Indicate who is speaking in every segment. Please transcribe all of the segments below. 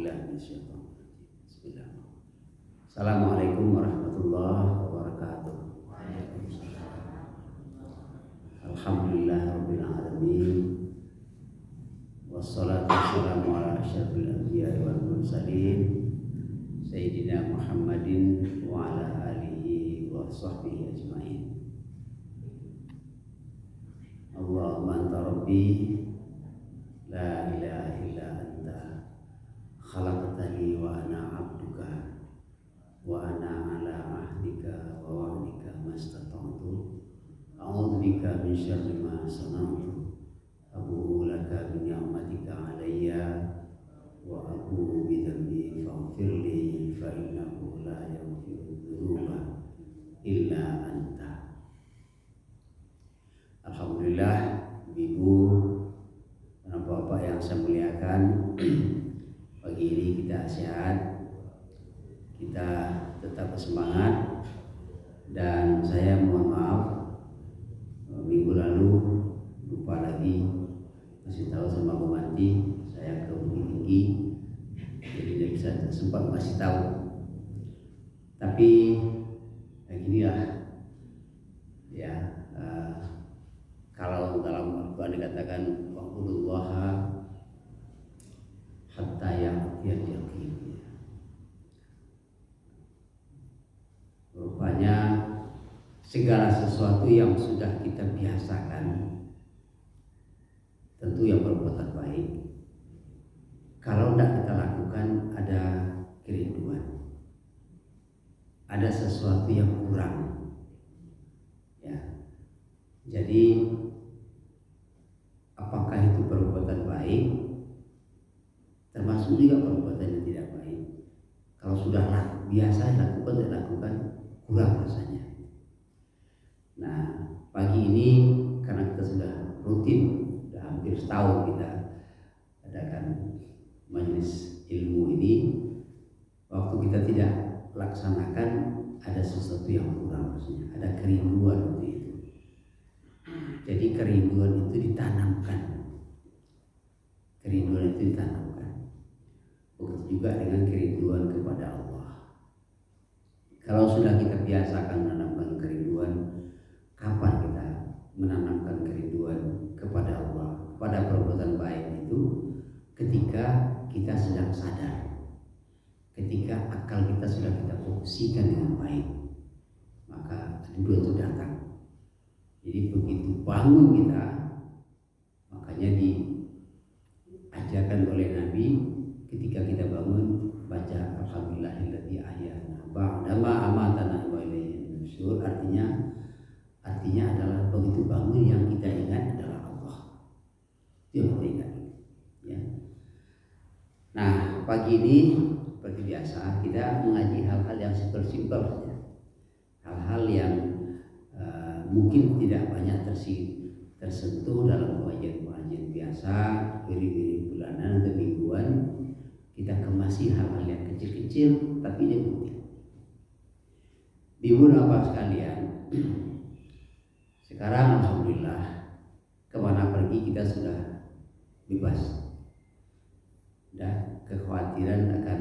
Speaker 1: billahi minasyaitonir rajim. Bismillahirrahmanirrahim. Assalamualaikum warahmatullahi wabarakatuh. Alhamdulillahirabbil alamin. Wassalatu wassalamu ala asyrafil anbiya'i wal mursalin sayyidina Muhammadin wa ala alihi wa sahbihi ajmain. Allahumma anta rabbi la ilaha illa anta khalaqtani wa ana 'abduka wa ana ala ahdika wa wa'dika mastata'tu a'udzu bika min syarri ma sana'tu abu'u laka bi ni'matika 'alayya wa abu'u bi dhanbi faghfirli fa innahu la yaghfiru dzunuba illa anta. Alhamdulillah, Ibu dan Bapak yang saya muliakan, pagi ini kita sehat, kita tetap bersemangat, dan saya mohon maaf minggu lalu lupa lagi kasih tahu sama Bu Manti saya ke Bukit Tinggi, jadi tidak bisa sempat kasih tahu. Tapi beginilah ya, kalau dalam Al-Quran dikatakan wa'budullaha hatta ya'tiyal yaqin. Rupanya segala sesuatu yang sudah kita biasakan, tentu yang perbuatan baik, kalau tidak kita lakukan ada kerinduan, ada sesuatu yang kurang ya. Jadi apakah itu perbuatan baik, termasuk juga perbuatan yang tidak baik, kalau sudah biasa dilakukan kurang rasanya. Nah, pagi ini karena kita sudah rutin, sudah hampir setahun kita adakan majelis ilmu ini, waktu kita tidak laksanakan ada sesuatu yang kurang rasanya, ada kerinduan untuk itu. Jadi kerinduan itu ditanamkan. Kerinduan itu ditanamkan. Begitu juga dengan kerinduan kepada Allah. Kalau sudah kita biasakan menanamkan kerinduan, kapan kita menanamkan kerinduan kepada Allah, kepada perbuatan baik itu? Ketika kita sedang sadar, ketika akal kita sudah kita fungsikan dengan baik, maka kerinduan itu datang. Jadi begitu bangun kita, makanya diajarkan oleh Nabi ketika kita bangun baca alhamdulillahilladzi ahyana ba'dama amatana wa ilaihi nusyur. Artinya adalah begitu bangun yang kita ingat adalah Allah. Itu yang kita ingat ya. Nah, pagi ini seperti biasa kita mengaji hal-hal yang simpel saja. Hal-hal yang mungkin tidak banyak tersentuh dalam pengajian biasa, wiri-wiri bulanan atau mingguan. Kita kemasi hal-hal yang kecil-kecil tapi dia penting. Ibu dan Bapak sekalian, sekarang alhamdulillah kemana pergi kita sudah bebas. Dan kekhawatiran akan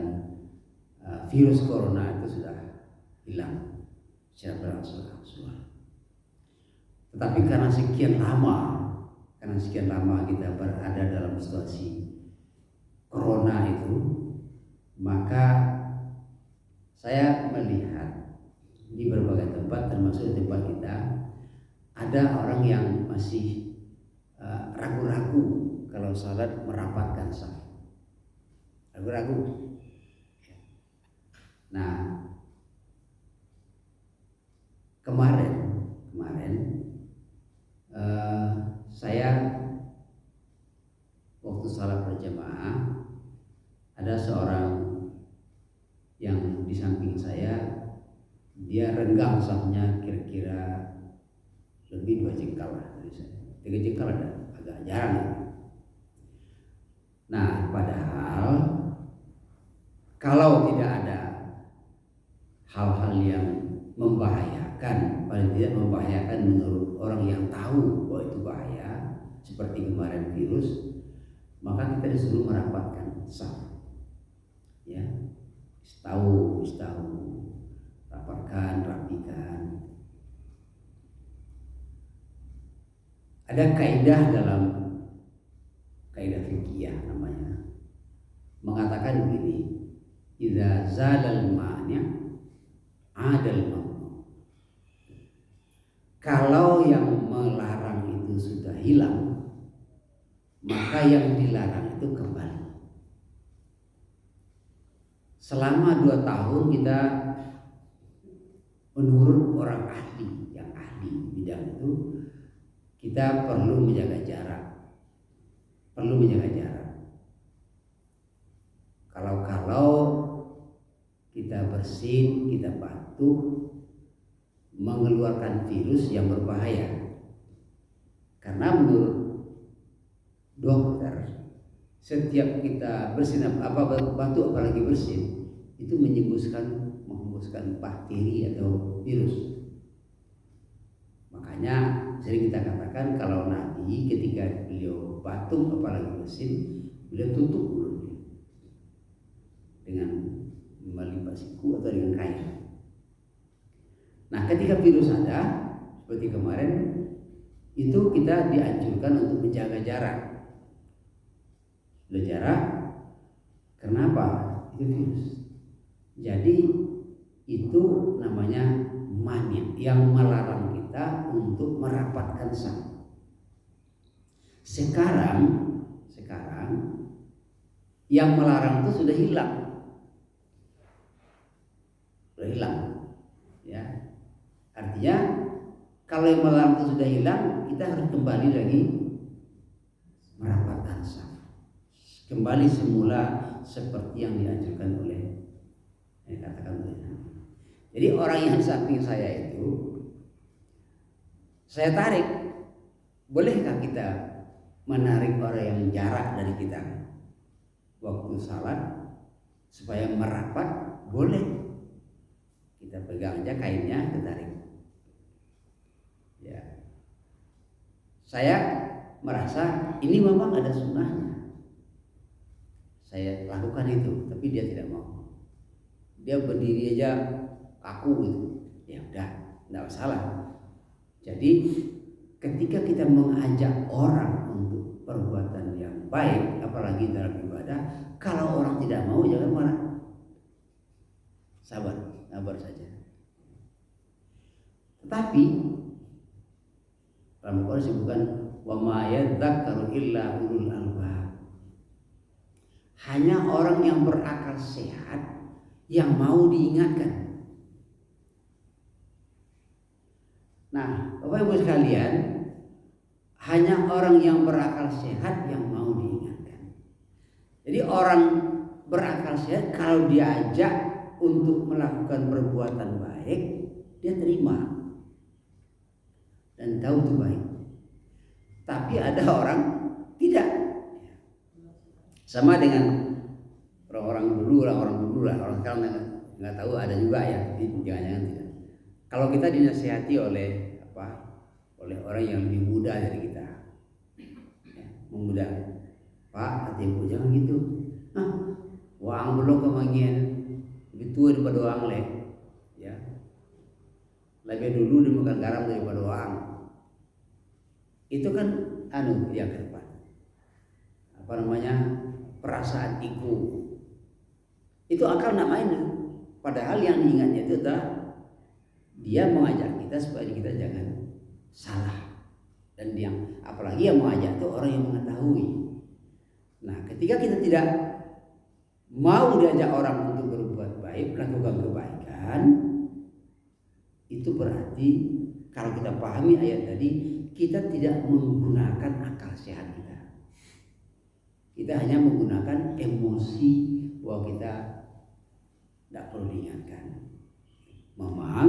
Speaker 1: virus corona itu sudah hilang secara berangsur-angsur. Tetapi karena sekian lama kita berada dalam situasi corona itu, maka saya melihat di berbagai tempat, termasuk di tempat kita, ada orang yang masih ragu-ragu kalau salat merapatkan saf. Ragu-ragu. Nah, kemarin saya waktu salat berjamaah, ada seorang yang di samping saya, dia renggang safnya kira-kira lebih 2 jengkal lah dari saya. 3 jengkal ada, agak jarang ya. Nah, padahal kalau tidak ada hal-hal yang membahayakan, paling tidak membahayakan menurut orang yang tahu bahwa itu bahaya, seperti kemarin virus, maka kita disuruh merapatkan saf. ya, tahu, rapatkan, rapikan. Ada kaidah dalam kaidah fikih namanya, mengatakan begini, idza zalal ma'nya adal mamnu. Kalau yang melarang itu sudah hilang, maka yang dilarang itu kembali. Selama 2 tahun kita menurut orang ahli, yang ahli bidang itu, kita perlu menjaga jarak. Kalau kita bersin, kita batuk, mengeluarkan virus yang berbahaya. Karena menurut dokter, setiap kita bersin batuk apalagi bersin, itu menghembuskan bakteri atau virus. Makanya sering kita katakan kalau Nabi ketika beliau batuk apalagi bersin, beliau tutup mulutnya dengan melipat siku atau dengan kain. Nah, ketika virus ada seperti kemarin, itu kita dianjurkan untuk menjaga jarak. Jarak, kenapa? Itu virus. Jadi itu namanya mani yang melarang kita untuk merapatkan saf. Sekarang yang melarang itu sudah hilang. Ya. Artinya kalau yang melarang itu sudah hilang, kita harus kembali lagi merapatkan saf. Kembali semula seperti yang dianjurkan oleh Jadi orang yang di samping saya itu, saya tarik. Bolehkah kita menarik orang yang jarak dari kita waktu salat supaya merapat? Boleh. Kita pegang aja kainnya, kita tarik. Ya. Saya merasa ini memang ada sunnahnya. Saya lakukan itu, tapi dia tidak mau. Dia berdiri aja kaku gitu. Ya udah, tidak masalah. Jadi ketika kita mengajak orang untuk perbuatan yang baik, apalagi dalam ibadah, kalau orang tidak mau jangan marah. Sabar saja. Tetapi dalam Al-Quran disebutkan wa ma yadzakkaru illa ulul albab. Hanya orang yang berakal sehat yang mau diingatkan. Nah, Bapak Ibu sekalian, hanya orang yang berakal sehat yang mau diingatkan. Jadi orang berakal sehat kalau diajak untuk melakukan perbuatan baik, dia terima dan tahu itu baik. Tapi ada orang tidak. Sama dengan orang dulu lah, orang sekarang nggak tahu ada juga ya, jangan-jangan tidak. Kalau kita dinasihati oleh orang yang lebih muda dari kita, ya, memuda, Pak, hati-hati jangan gitu. Wang belum kemangian lebih tua daripada wang leh, ya. Lebih dulu dimakan garam daripada wang. Itu kan yang ke depan. Perasaan ego. Itu akal nak main. Padahal yang diingatnya itu adalah dia mengajak kita supaya kita jangan salah. Dan apalagi yang mengajak itu orang yang mengetahui. Nah, ketika kita tidak mau diajak orang untuk berbuat baik, melakukan kebaikan, itu berarti kalau kita pahami ayat tadi, kita tidak menggunakan akal sehat kita. Kita hanya menggunakan emosi bahwa kita tidak perlu diingatkan. Memang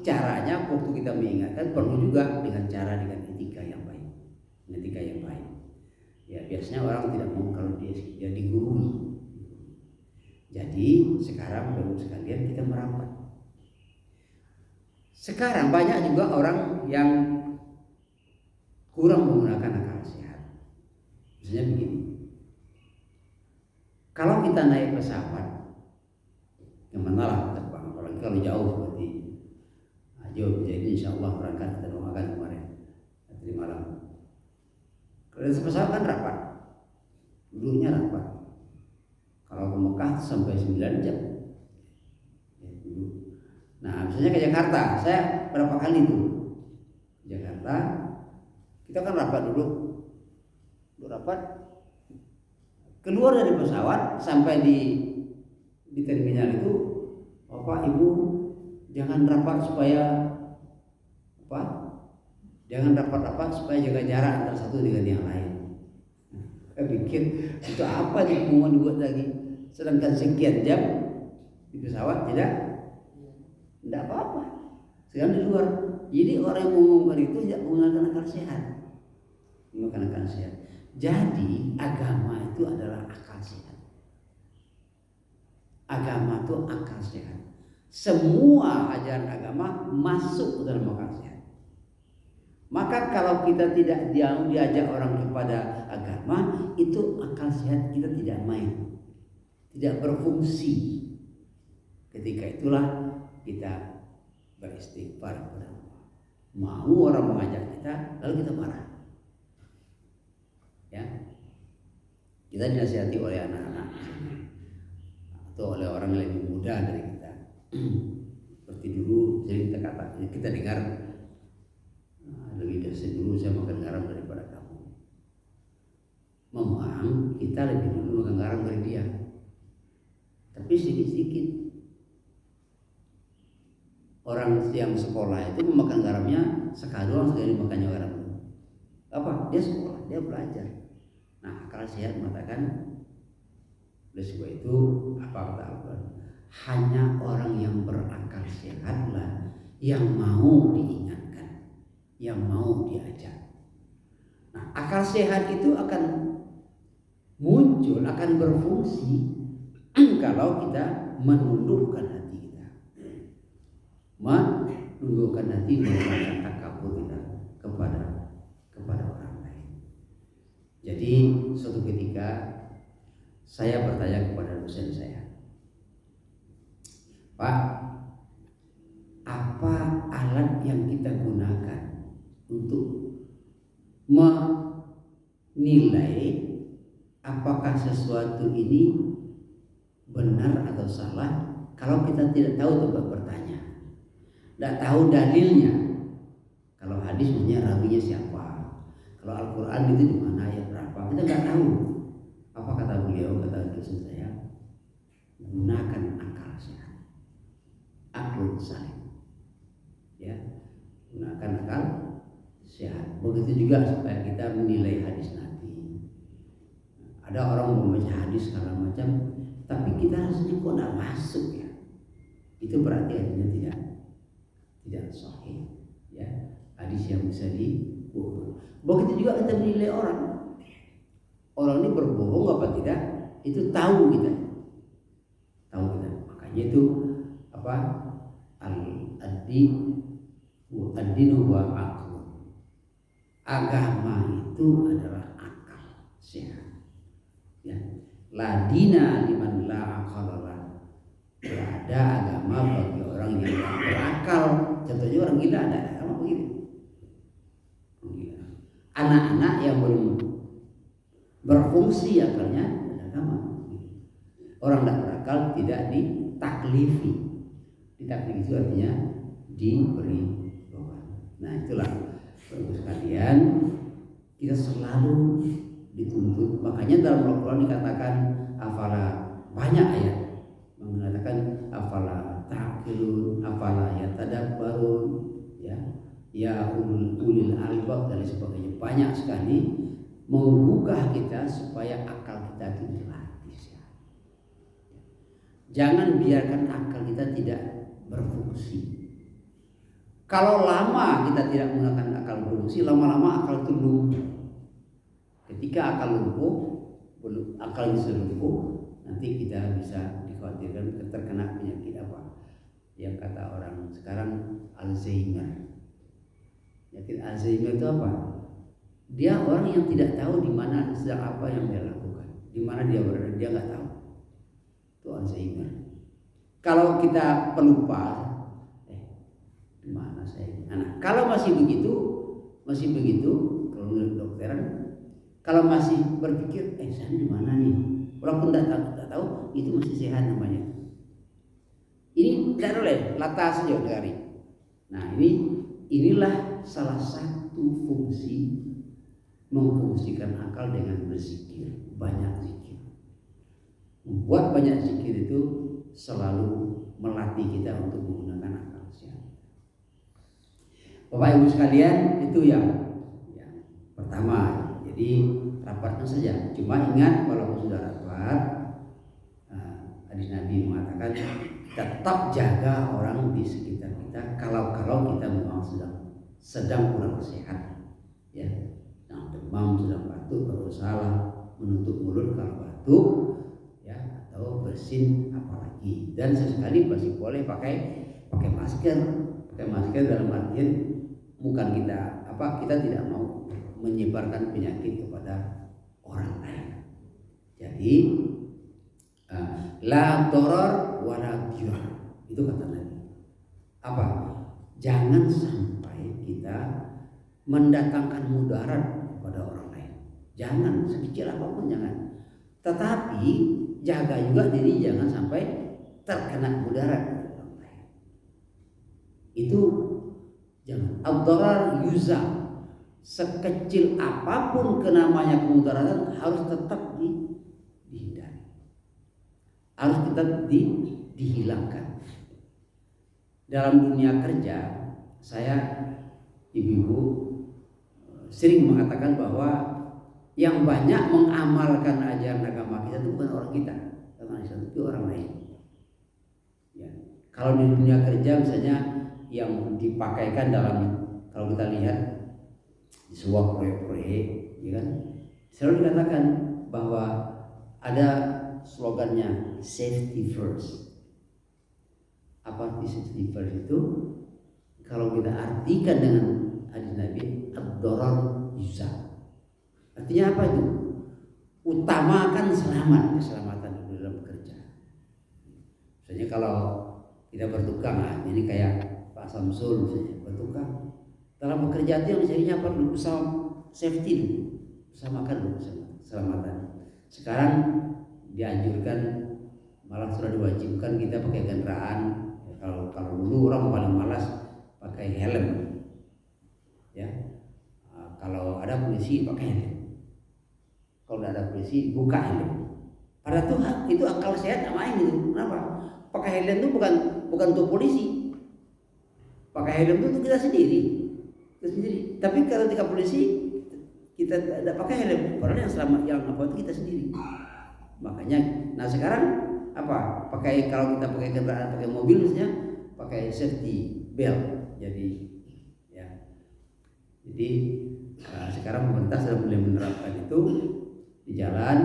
Speaker 1: caranya waktu kita mengingatkan perlu juga dengan etika yang baik. Ya, biasanya orang tidak mau kalau dia digurui. Jadi sekarang Bapak sekalian kita merapat. Sekarang banyak juga orang yang kurang menggunakan akal sehat. Misalnya begini. Kalau kita naik pesawat, kemana lah terbang, apalagi kalau jauh seperti jauh jadi insya Allah berangkat kita doakan kemarin tadi malam. Kalau pesawat kan rapat, dulunya rapat. Kalau ke Mekah sampai 9 jam. Nah, misalnya ke Jakarta, saya berapa kali tuh Jakarta, kita kan rapat dulu rapat, keluar dari pesawat sampai di terminal itu, Bapak Ibu jangan rapat supaya apa? Jangan rapat-rapat supaya jaga jarak antara satu dengan yang lain. Saya pikir itu apa nih mau dibuat lagi? Sedangkan sekian jam di pesawat tidak apa-apa. Sekarang di luar. Jadi orang yang mengumumkan itu tidak menggunakan akal sehat. Menggunakan akal sehat. Jadi agama itu adalah akal sehat. Agama itu akal sehat. Semua ajaran agama masuk dalam akal sehat. Maka kalau kita tidak diajak orang kepada agama, itu akal sehat kita tidak main, tidak berfungsi. Ketika itulah kita beristighfar kepada Allah. Mau orang mengajak kita, lalu kita marah. Ya, kita dinasihati oleh anak-anak atau oleh orang yang lebih muda dari kita. Seperti dulu, jadi kita dengar lebih dari dulu saya makan garam daripada kamu. Memang kita lebih dulu makan garam dari dia, tapi sedikit-sedikit. Orang yang sekolah itu memakan garamnya sekali makannya garam. Apa? Dia sekolah, dia belajar. Nah, akal sehat mengatakan oleh sebab itu apa kata Allah? Hanya orang yang berakal sehatlah yang mau diingatkan, yang mau diajak. Nah, akal sehat itu akan muncul, akan berfungsi kalau kita menundukkan hati kita, menundukkan hati menggunakan takabur kita kepada orang lain. Jadi suatu ketika saya bertanya kepada dosen saya, Pak, apa alat yang kita gunakan untuk menilai apakah sesuatu ini benar atau salah kalau kita tidak tahu tempat bertanya, tidak tahu dalilnya. Kalau hadis punya rawinya siapa, kalau Al-Quran itu di mana ayat berapa, kita nggak tahu. Apa kata beliau, kata dosen saya, gunakan akal sehat, akal salim, ya, gunakan akal sehat. Begitu juga supaya kita menilai hadis Nabi. Ada orang membaca hadis segala macam, tapi kita rasanya kok tidak masuk ya. Itu berarti hadisnya tidak sahih, ya. Hadis yang bisa diukur. Begitu juga kita menilai orang. Orang ini berbohong apa tidak? Itu tahu kita. Makanya itu apa? Ad-dinu wa aql. Agama itu adalah akal sehat. Ya. La dina liman la aqala. Tidak ada agama bagi orang yang tidak berakal. Contohnya orang gila, ada agama begitu. Anak-anak yang belum berfungsi akalnya ada agama. Orang tidak berakal tidak ditaklifi. Ditaklifi itu artinya diberi beban. Nah, itulah Bapak sekalian, kita selalu dituntut. Makanya dalam Al-Quran dikatakan afala, banyak ayat mengatakan afala ta'qilun, afala yatadabbarun, ya ulil albab dan sebagainya. Banyak sekali menggugah kita supaya akal kita itu dilatih. Jangan biarkan akal kita tidak berfungsi. Kalau lama kita tidak menggunakan akal berfungsi, lama-lama akal itu lumpuh. Ketika akal lumpuh, akal bisa lumpuh, nanti kita bisa dikhawatirkan terkena penyakit apa? Yang kata orang sekarang Alzheimer. Penyakit Alzheimer itu apa? Dia orang yang tidak tahu di mana sedang apa yang dia lakukan, di mana dia berada, dia nggak tahu. Itu Alzheimer. Kalau kita pelupa, gimana saya? Nah, kalau masih begitu, kalau menurut dokteran, kalau masih berpikir, saya di mana nih? Walaupun tidak tahu, itu masih sehat namanya. Ini tidak boleh, latah saja dari. Nah, inilah salah satu fungsi memfungsikan akal dengan berzikir, banyak zikir. Membuat banyak zikir itu selalu melatih kita untuk menggunakan akal sehat. Bapak Ibu sekalian, itu yang pertama. Jadi rapatkan saja. Cuma ingat walaupun sudah rapat, hadis Nabi mengatakan tetap jaga orang di sekitar kita. Kalau kita memang sedang kurang sehat, ya, demam, sedang batuk, berusaha menutup mulut kalau batuk, ya, atau bersin apalagi. Dan sesekali masih boleh pakai masker. Pakai masker dalam artian bukan kita tidak mau menyebarkan penyakit kepada orang lain. Jadi la doror wala dirar, itu kata Nabi. Apa? Jangan sampai kita mendatangkan mudarat kepada orang lain. Jangan, sekecil apapun jangan. Tetapi jaga juga diri jangan sampai terkena mudarat dari orang lain. Itu jangan. Ad-darar yuza, sekecil apapun kenamanya kemudaratan harus tetap dihindari. Harus tetap dihilangkan. Dalam dunia kerja, saya, ibu-ibu sering mengatakan bahwa yang banyak mengamalkan ajaran agama kita itu bukan orang kita, itu orang lain. Ya. Kalau di dunia kerja misalnya yang dipakaikan dalam, kalau kita lihat di sebuah proyek-proyek, ya kan, selalu dikatakan bahwa ada slogannya safety first. Apa arti safety first itu? Kalau kita artikan dengan hadis Nabi, ad-darar yuza. Artinya apa itu? Utamakan keselamatan dalam bekerja. Misalnya kalau kita bertukang, ini kayak Pak Samsul misalnya bertukang. Dalam bekerja itu yang dicarinya apa? Usaha safety dulu, usamakan dulu keselamatan. Sekarang dianjurkan, malah sudah diwajibkan kita pakai kendaraan. Kalau dulu orang paling malas pakai helm, ya. Kalau ada polisi pakai helm. Kalau tidak ada polisi buka helm. Pada Tuhan itu akal sehat main itu. Kenapa? Pakai helm itu bukan untuk polisi. Pakai helm itu untuk kita sendiri. Tapi kalau ketika polisi kita tidak pakai helm, padahal yang apa itu kita sendiri. Makanya, nah sekarang apa? Kalau kita pakai kendaraan, pakai mobil misalnya, pakai safety belt. Jadi sekarang pemerintah sudah mulai menerapkan itu di jalan,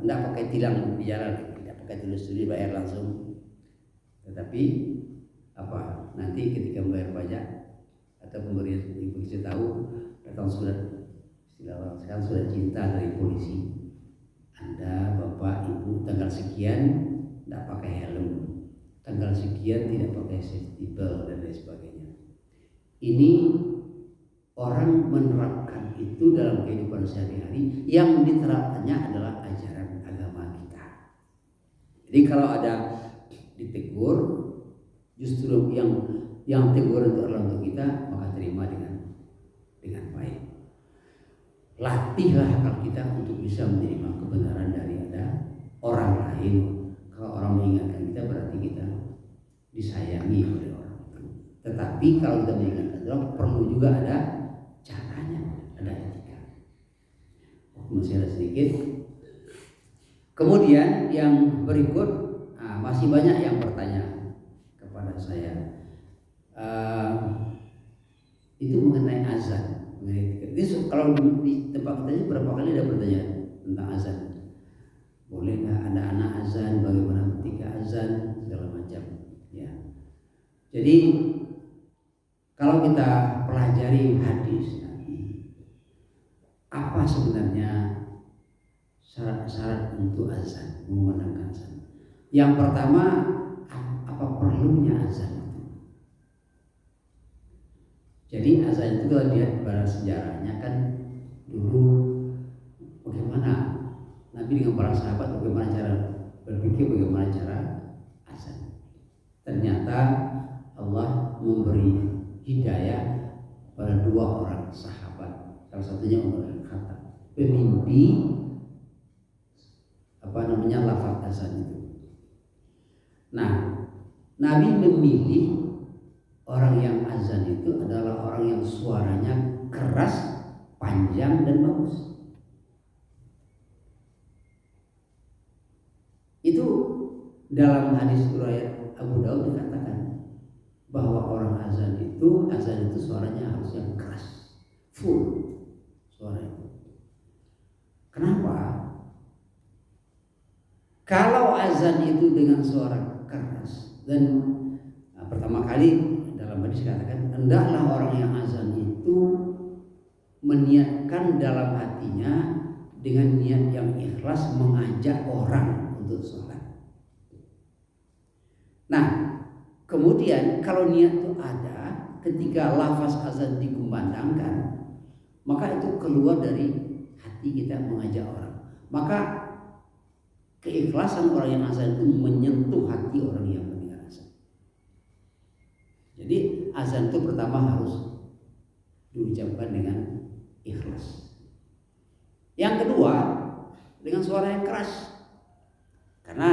Speaker 1: tidak pakai tilang di jalan, tidak pakai tulis bayar langsung. Tetapi nanti ketika membayar pajak atau pemberi tahu datang surat, sekarang sudah cinta dari polisi. Anda Bapak Ibu tanggal sekian tidak pakai helm, tanggal sekian tidak pakai safety belt dan lain sebagainya. Ini orang menerapkan itu dalam kehidupan sehari-hari, yang diterapkannya adalah ajaran agama kita. Jadi kalau ada ditegur, justru yang tegur itu adalah untuk kita, maka terima dengan baik. Latihlah akal kita untuk bisa menerima kebenaran dari ada orang lain. Kalau orang mengingatkan kita, berarti kita disayangi oleh orang itu. Tetapi kalau kita mengingatkan orang, perlu juga ada caranya, ada etika. Masih ada sedikit. Kemudian yang berikut, masih banyak yang bertanya kepada saya. Itu mengenai azan. Jadi kalau di tempat kita ini berapa kali ada bertanya tentang azan. Boleh nggak ada anak azan? Bagaimana ketika azan? Segala macam. Ya. Jadi kalau kita pelajari hadis Nabi, apa sebenarnya syarat-syarat untuk azan, mengumandangkan azan? Yang pertama, apa perlunya azan itu? Jadi azan itu kalau lihat pada sejarahnya kan dulu bagaimana Nabi dengan para sahabat bagaimana cara berpikir, bagaimana cara azan. Ternyata Allah memberi hidayah pada dua orang sahabat. Salah satunya Umar bin Khattab, pemimpi lafaz azan itu. Nah, Nabi memilih orang yang azan itu adalah orang yang suaranya keras, panjang dan bagus. Itu dalam hadis riwayat Abu Daud dikatakan bahwa orang azan itu suaranya harus yang keras, full suara itu. Kenapa? Kalau azan itu dengan suara keras dan pertama kali dalam hadis dikatakan hendaklah orang yang azan itu meniatkan dalam hatinya dengan niat yang ikhlas mengajak orang untuk sholat. Nah, kemudian kalau niat itu ada ketika lafaz azan dikumandangkan, maka itu keluar dari hati kita mengajak orang. Maka keikhlasan orang yang azan itu menyentuh hati orang yang mendengar azan. Jadi azan itu pertama harus diucapkan dengan ikhlas. Yang kedua, dengan suara yang keras. Karena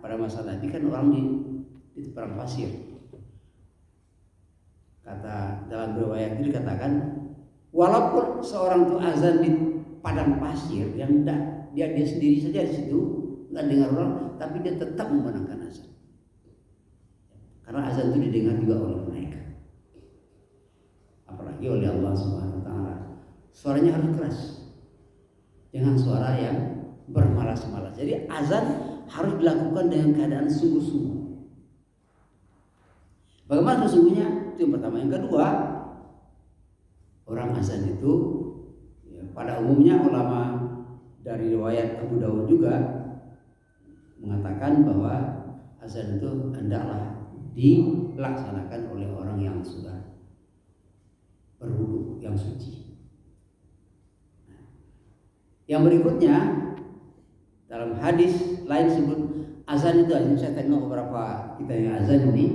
Speaker 1: pada masa Nabi kan orang di padang pasir. Kata dalam riwayat itu dikatakan, walaupun seorang itu azan di padang pasir yang dia sendiri saja di situ nggak dengar orang, tapi dia tetap memandangkan azan. Karena azan itu didengar juga oleh mereka, apalagi oleh Allah Subhanahu Wa Taala. Suaranya harus keras, jangan suara yang bermalas-malas. Jadi azan harus dilakukan dengan keadaan sungguh-sungguh. Bagaimana sesungguhnya? Itu yang pertama. Yang kedua, orang azan itu pada umumnya ulama dari riwayat Abu Dawud juga mengatakan bahwa azan itu hendaklah dilaksanakan oleh orang yang sudah berwudu, yang suci. Yang berikutnya dalam hadis lain sebut azan itu, saya tengok beberapa kita yang azan ini,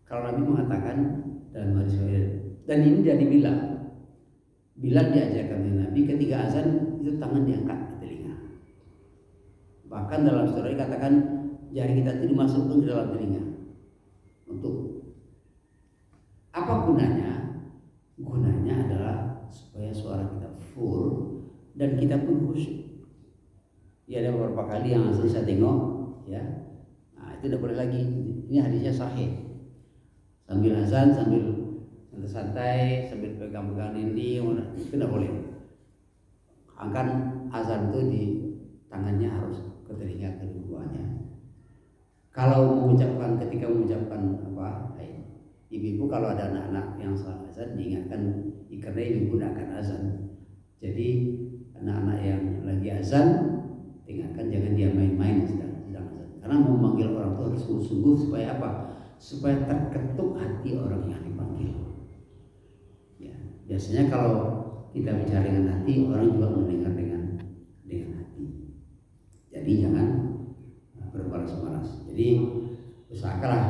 Speaker 1: kalau Nabi mengatakan dalam hadis dan ini dari Bilal diajarkan oleh Nabi ketika azan itu tangan diangkat ke telinga. Bahkan dalam surah dikatakan jari kita itu dimasukkan ke dalam telinga. Untuk apa gunanya? Gunanya adalah supaya suara kita full dan kita pun khusyuk. Ya, ada beberapa kali yang azan saya tengok, ya, nah itu tidak boleh lagi. Ini hadisnya sahih. Sambil azan, sambil santai, sambil pegang-pegang ini, itu tidak boleh. Angkat azan itu di tangannya harus ke telinga keduanya. Kalau ketika mengucapkan ibu-ibu kalau ada anak-anak yang salah azan diingatkan karena ibu akan azan. Jadi anak-anak yang lagi azan ingatkan jangan dia main-main sedang azan. Karena memanggil orang itu harus sungguh-sungguh supaya apa? Supaya terketuk hati orang yang dipanggil. Ya, biasanya kalau kita bicara dengan hati, orang juga mendengar dengan hati. Jadi jangan bermalas-malas. Jadi usahakanlah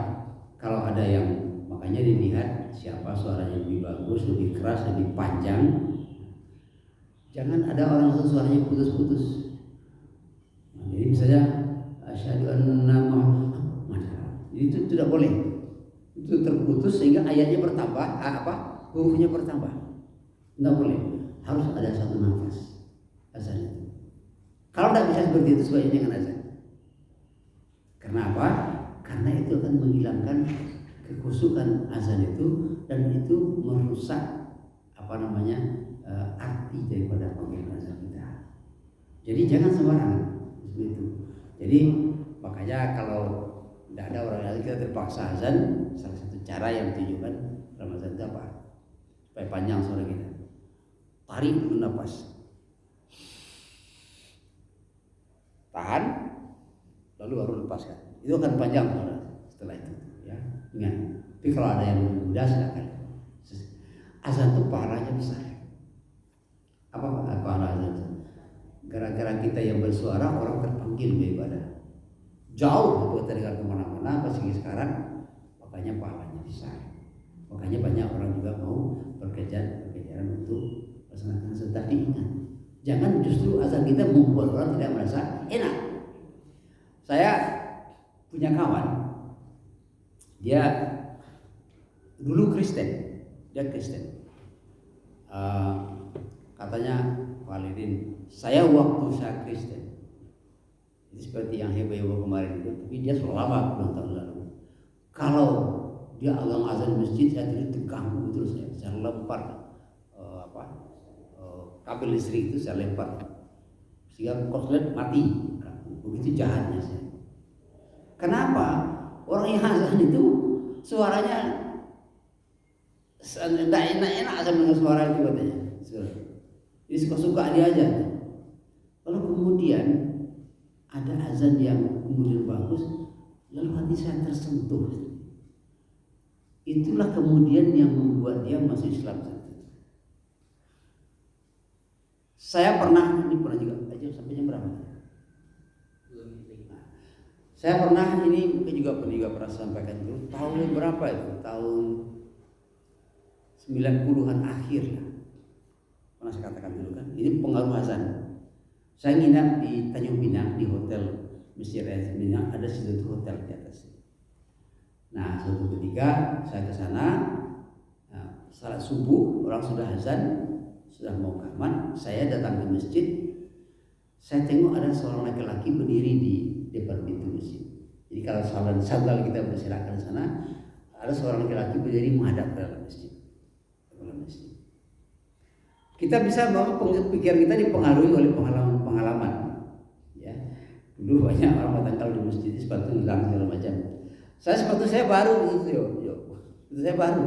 Speaker 1: kalau ada yang, makanya dilihat siapa suaranya lebih bagus, lebih keras, lebih panjang. Jangan ada orang yang suaranya putus-putus. Nah, jadi misalnya asyhadu anna Muhammad, itu tidak boleh. Itu terputus sehingga ayatnya bertambah, hurufnya bertambah. Tidak boleh. Harus ada satu nafas azan itu. Kalau tidak bisa seperti itu sebaiknya dengan azan. Kenapa? Karena itu akan menghilangkan kekhusyukan azan itu dan itu merusak arti daripada panggilan azan kita. Jadi jangan sembarangan seperti itu. Jadi makanya kalau tidak ada orang yang kita terpaksa azan, salah satu cara yang ditunjukkan dalam azan itu apa? Supaya panjang suara kita. Tarik dulu nafas. Tahan, lalu baru lepaskan. Itu akan panjang setelah itu, ya. Ingat. Tapi kalau ada yang lebih mudah silakan. Azan itu pahalanya besar. Apa pahalanya? Gara-gara kita yang bersuara, orang terpanggil beribadah. Jauh buat terdengar kemana-mana, apalagi sekarang, makanya pahalanya besar. Makanya banyak orang juga mau berkejaran untuk melaksanakan azan. Tapi ingat, jangan justru azan kita membuat orang tidak merasa enak. Saya punya kawan, dia dulu Kristen, dia Kristen. Katanya, Walidin, saya waktu saya Kristen, ini seperti yang heboh-heboh kemarin itu, tapi dia selama puluhan tahun lalu. Kalau dia azan masjid, saya tidak terganggu terus, saya lempar kabel listrik itu saya lempar sehingga korslet mati. Begitu jahatnya saya. Kenapa? Orang yang azan itu suaranya tidak enak-enak sama dengan suara itu katanya. Jadi suka-suka dia aja. Kalau kemudian ada azan yang kemudian bagus, lalu hati saya tersentuh. Itulah kemudian yang membuat dia masuk Islam. Saya pernah juga aja sampai jam berapa? Saya pernah ini juga pernah sampaikan dulu tahun berapa itu? Tahun 90-an akhir lah. Pernah saya katakan dulu kan. Ini pengaruh azan. Saya nginap di Tanjung Pinang di hotel Mesir Pinang, ada situ hotel di atas. Nah, suatu ketika saya ke sana, salat subuh, orang sudah azan, sudah mau kamar, saya datang ke masjid. Saya tengok ada seorang laki-laki berdiri di depan pintu masjid. Jadi kalau sandal kita berserakan di sana, ada seorang laki-laki berdiri menghadap ke dalam masjid. Kita bisa bahwa pikiran kita dipengaruhi oleh pengalaman. Ya, dulu banyak orang mengatakan kalau di masjid sepatu hilang segala macam. Sepatu saya baru itu, sepatu saya baru.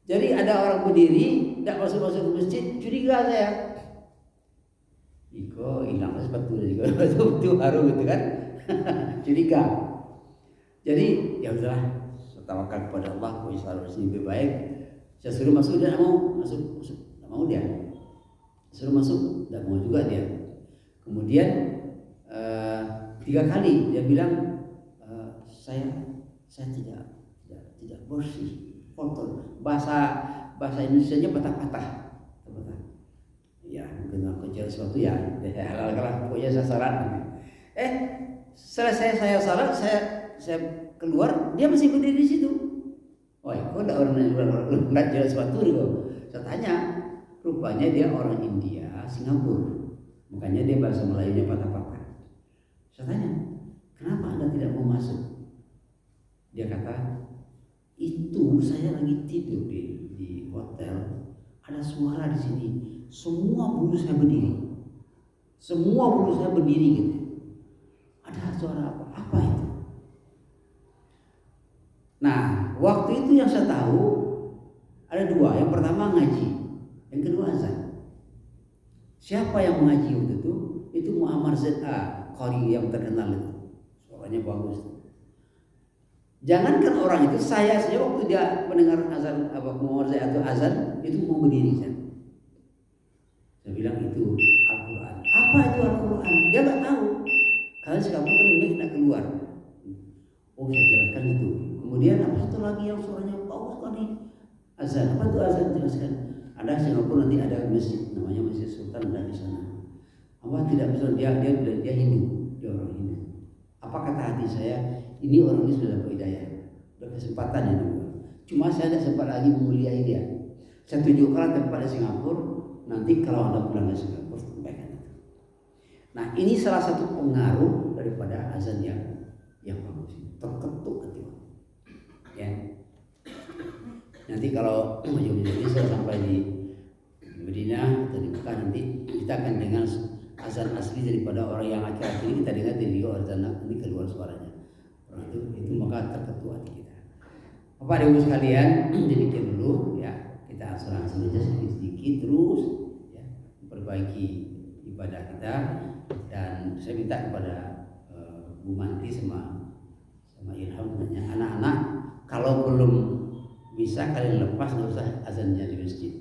Speaker 1: Jadi ada orang berdiri, tidak masuk ke masjid, curiga saya. Iko hilang sepatu juga, itu baru gitu kan, curiga. Jadi ya udahlah, tawakal kepada Allah, kau insya lebih baik. Saya suruh masuk, dia tidak mau masuk, tidak mau dia. Suruh masuk, tidak mau juga dia. Kemudian 3 kali dia bilang, saya tidak bersih, kotor. Bahasa Indonesianya patah-patah. Ya mungkin aku kerja sesuatu ya halal kalah. Pokoknya saya salat. Selesai saya salat, saya keluar, dia masih berdiri di situ. Wah, kok ada orang nggak jelas sepatu gitu. Saya tanya, rupanya dia orang India, Singapura. Makanya dia bahasa Melayunya patah-patah. Saya tanya, kenapa Anda tidak mau masuk? Dia kata, itu saya lagi tidur di hotel, ada suara di sini, semua bulu saya berdiri, gitu. Ada suara apa? Apa itu? Nah, waktu itu yang saya tahu ada 2. Yang pertama ngaji, yang kedua azan. Siapa yang mengaji waktu itu? Itu Muammar Z.A. Qari yang terkenal itu, suaranya bagus. Jangankan orang itu, saya waktu dia mendengar azan Muammar Z.A. itu azan, itu mau berdiri kan. Saya bilang itu Al-Quran. Apa itu Al-Quran? Dia nggak tahu. Karena Singapura kan ini tidak keluar. Oh, saya jelaskan itu. Kemudian apa satu lagi yang suaranya bagus sekali, azan. Apa itu azan? Jelaskan. Ada Singapura nanti ada masjid namanya Masjid Sultan, ada di sana. Apa tidak bisa dia Hindu, dia orang Hindu. Apa kata hati saya? Ini orang ini sudah dapat hidayah, sudah kesempatan ini. Cuma saya tidak sempat lagi memuliai dia. Saya tunjukkan tempat di Singapura. Nanti kalau Anda pulang ke Singapura, sampaikan itu. Nah, ini salah satu pengaruh daripada azan yang bagus. Terketuk hati. Ya. Nanti kalau ujung-ujungnya saya sampai di Madinah atau di Mekah, nanti kita akan dengar azan asli daripada orang yang akhir-akhir ini kita dengar dari azan ini keluar suaranya. Orang itu maka terketuk hati kita. Bapak Ibu sekalian, jadi dulu ya kita ansur-ansur aja sedikit terus ya, memperbaiki ibadah kita. Dan saya minta kepada Bu Manti sama Ilham nanya, anak-anak kalau belum bisa kalian lepas nggak usah azannya di masjid.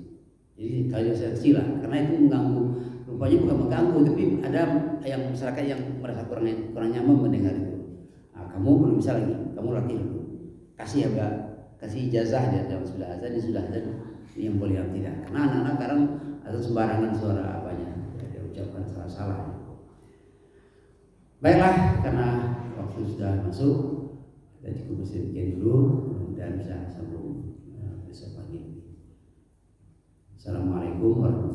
Speaker 1: Jadi kalian usah sila karena itu mengganggu. Rupanya bukan mengganggu, tapi ada yang masyarakat yang merasa kurang nyaman mendengar itu. Nah, kamu belum bisa lagi, kamu latih dulu. Kasih ijazah dia sudah azan, sudah azan, ini yang boleh yang tidak. Karena anak-anak sekarang ada sembarangan suara apanya, dia ucapkan salah-salah. Baiklah, karena waktu sudah masuk, kita cukup sedikit dulu, mudah-mudahan bisa sambung besok pagi. Assalamualaikum warahmatullahi wabarakatuh.